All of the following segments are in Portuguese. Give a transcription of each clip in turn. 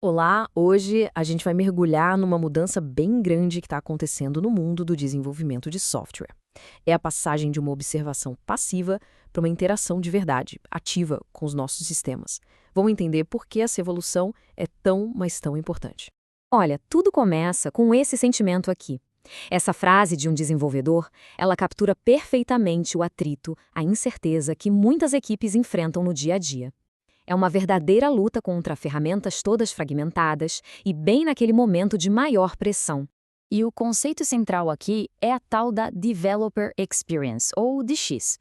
Olá, hoje a gente vai mergulhar numa mudança bem grande que está acontecendo no mundo do desenvolvimento de software. É a passagem de uma observação passiva para uma interação de verdade, ativa com os nossos sistemas. Vamos entender por que essa evolução é tão, mas tão importante. Olha, tudo começa com esse sentimento aqui. Essa frase de um desenvolvedor, ela captura perfeitamente o atrito, a incerteza que muitas equipes enfrentam no dia a dia. É uma verdadeira luta contra ferramentas todas fragmentadas e bem naquele momento de maior pressão. E o conceito central aqui é a tal da Developer Experience, ou DX.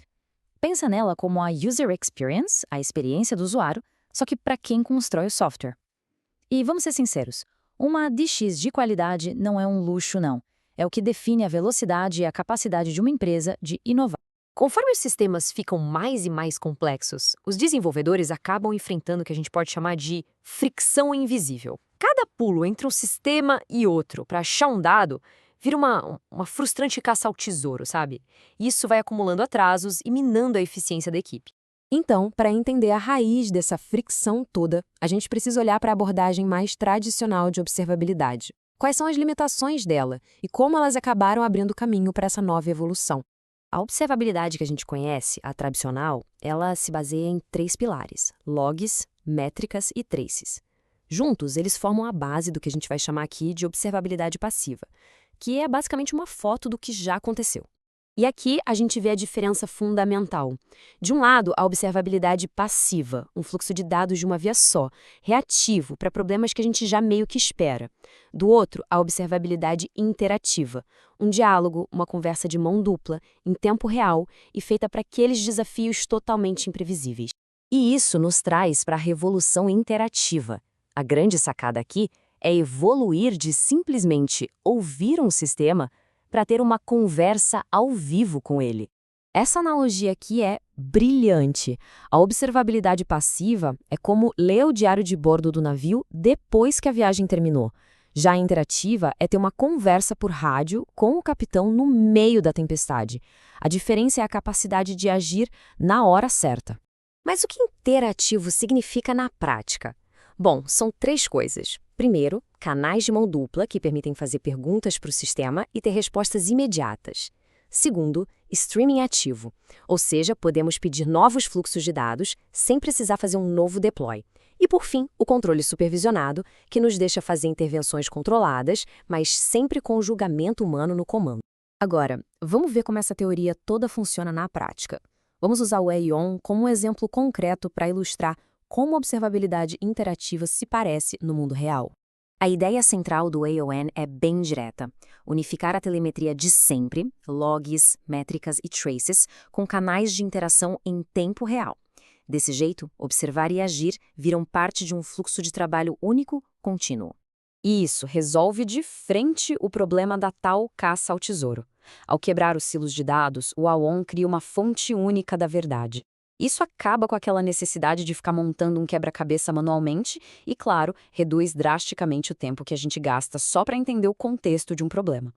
Pensa nela como a User Experience, a experiência do usuário, só que para quem constrói o software. E vamos ser sinceros, uma DX de qualidade não é um luxo, não. É o que define a velocidade e a capacidade de uma empresa de inovar. Conforme os sistemas ficam mais e mais complexos, os desenvolvedores acabam enfrentando o que a gente pode chamar de fricção invisível. Cada pulo entre um sistema e outro para achar um dado vira uma frustrante caça ao tesouro, sabe? Isso vai acumulando atrasos e minando a eficiência da equipe. Então, para entender a raiz dessa fricção toda, a gente precisa olhar para a abordagem mais tradicional de observabilidade. Quais são as limitações dela e como elas acabaram abrindo caminho para essa nova evolução? A observabilidade que a gente conhece, a tradicional, ela se baseia em três pilares: logs, métricas e traces. Juntos, eles formam a base do que a gente vai chamar aqui de observabilidade passiva, que é basicamente uma foto do que já aconteceu. E aqui a gente vê a diferença fundamental. De um lado, a observabilidade passiva, um fluxo de dados de uma via só, reativo para problemas que a gente já meio que espera. Do outro, a observabilidade interativa, um diálogo, uma conversa de mão dupla, em tempo real e feita para aqueles desafios totalmente imprevisíveis. E isso nos traz para a revolução interativa. A grande sacada aqui é evoluir de simplesmente ouvir um sistema para ter uma conversa ao vivo com ele. Essa analogia aqui é brilhante. A observabilidade passiva é como ler o diário de bordo do navio depois que a viagem terminou. Já a interativa é ter uma conversa por rádio com o capitão no meio da tempestade. A diferença é a capacidade de agir na hora certa. Mas o que interativo significa na prática? Bom, são três coisas. Primeiro, canais de mão dupla que permitem fazer perguntas para o sistema e ter respostas imediatas. Segundo, streaming ativo, ou seja, podemos pedir novos fluxos de dados sem precisar fazer um novo deploy. E por fim, o controle supervisionado, que nos deixa fazer intervenções controladas, mas sempre com o julgamento humano no comando. Agora, vamos ver como essa teoria toda funciona na prática. Vamos usar o Aeon como um exemplo concreto para ilustrar como a observabilidade interativa se parece no mundo real. A ideia central do AON é bem direta: unificar a telemetria de sempre, logs, métricas e traces, com canais de interação em tempo real. Desse jeito, observar e agir viram parte de um fluxo de trabalho único, contínuo. E isso resolve de frente o problema da tal caça ao tesouro. Ao quebrar os silos de dados, o AON cria uma fonte única da verdade. Isso acaba com aquela necessidade de ficar montando um quebra-cabeça manualmente e, claro, reduz drasticamente o tempo que a gente gasta só para entender o contexto de um problema.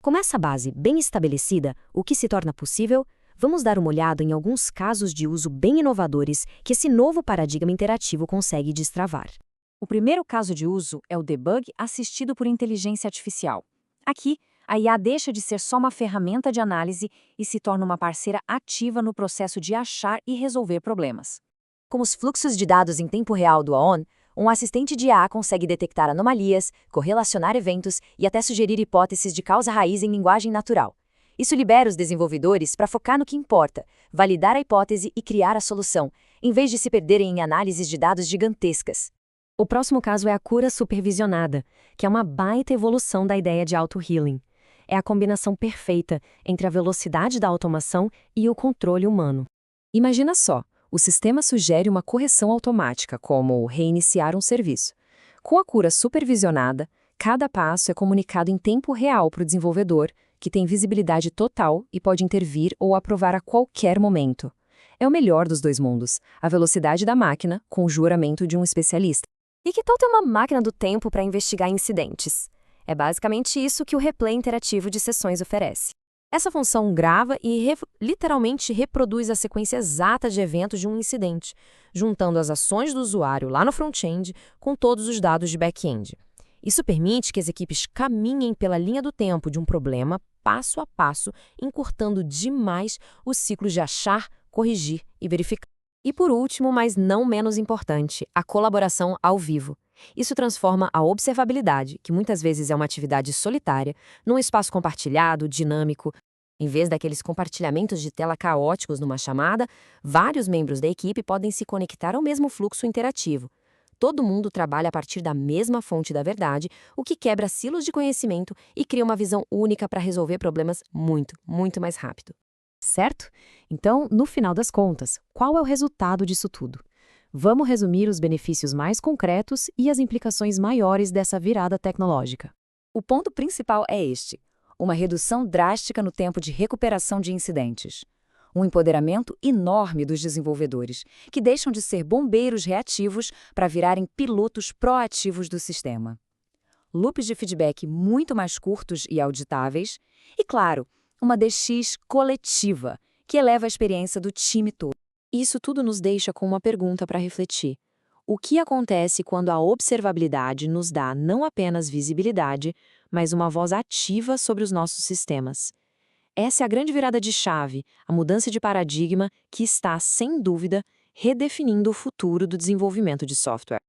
Com essa base bem estabelecida, o que se torna possível? Vamos dar uma olhada em alguns casos de uso bem inovadores que esse novo paradigma interativo consegue destravar. O primeiro caso de uso é o debug assistido por inteligência artificial. Aqui, a IA deixa de ser só uma ferramenta de análise e se torna uma parceira ativa no processo de achar e resolver problemas. Com os fluxos de dados em tempo real do AON, um assistente de IA consegue detectar anomalias, correlacionar eventos e até sugerir hipóteses de causa raiz em linguagem natural. Isso libera os desenvolvedores para focar no que importa, validar a hipótese e criar a solução, em vez de se perderem em análises de dados gigantescas. O próximo caso é a cura supervisionada, que é uma baita evolução da ideia de auto-healing. É a combinação perfeita entre a velocidade da automação e o controle humano. Imagina só, o sistema sugere uma correção automática, como reiniciar um serviço. Com a cura supervisionada, cada passo é comunicado em tempo real para o desenvolvedor, que tem visibilidade total e pode intervir ou aprovar a qualquer momento. É o melhor dos dois mundos, a velocidade da máquina com o juramento de um especialista. E que tal ter uma máquina do tempo para investigar incidentes? É basicamente isso que o replay interativo de sessões oferece. Essa função grava e literalmente reproduz a sequência exata de eventos de um incidente, juntando as ações do usuário lá no front-end com todos os dados de back-end. Isso permite que as equipes caminhem pela linha do tempo de um problema passo a passo, encurtando demais os ciclos de achar, corrigir e verificar. E por último, mas não menos importante, a colaboração ao vivo. Isso transforma a observabilidade, que muitas vezes é uma atividade solitária, num espaço compartilhado, dinâmico. Em vez daqueles compartilhamentos de tela caóticos numa chamada, vários membros da equipe podem se conectar ao mesmo fluxo interativo. Todo mundo trabalha a partir da mesma fonte da verdade, o que quebra silos de conhecimento e cria uma visão única para resolver problemas muito, muito mais rápido. Certo? Então, no final das contas, qual é o resultado disso tudo? Vamos resumir os benefícios mais concretos e as implicações maiores dessa virada tecnológica. O ponto principal é este: uma redução drástica no tempo de recuperação de incidentes. Um empoderamento enorme dos desenvolvedores, que deixam de ser bombeiros reativos para virarem pilotos proativos do sistema. Loops de feedback muito mais curtos e auditáveis. E, claro, uma DX coletiva, que eleva a experiência do time todo. Isso tudo nos deixa com uma pergunta para refletir. O que acontece quando a observabilidade nos dá não apenas visibilidade, mas uma voz ativa sobre os nossos sistemas? Essa é a grande virada de chave, a mudança de paradigma que está, sem dúvida, redefinindo o futuro do desenvolvimento de software.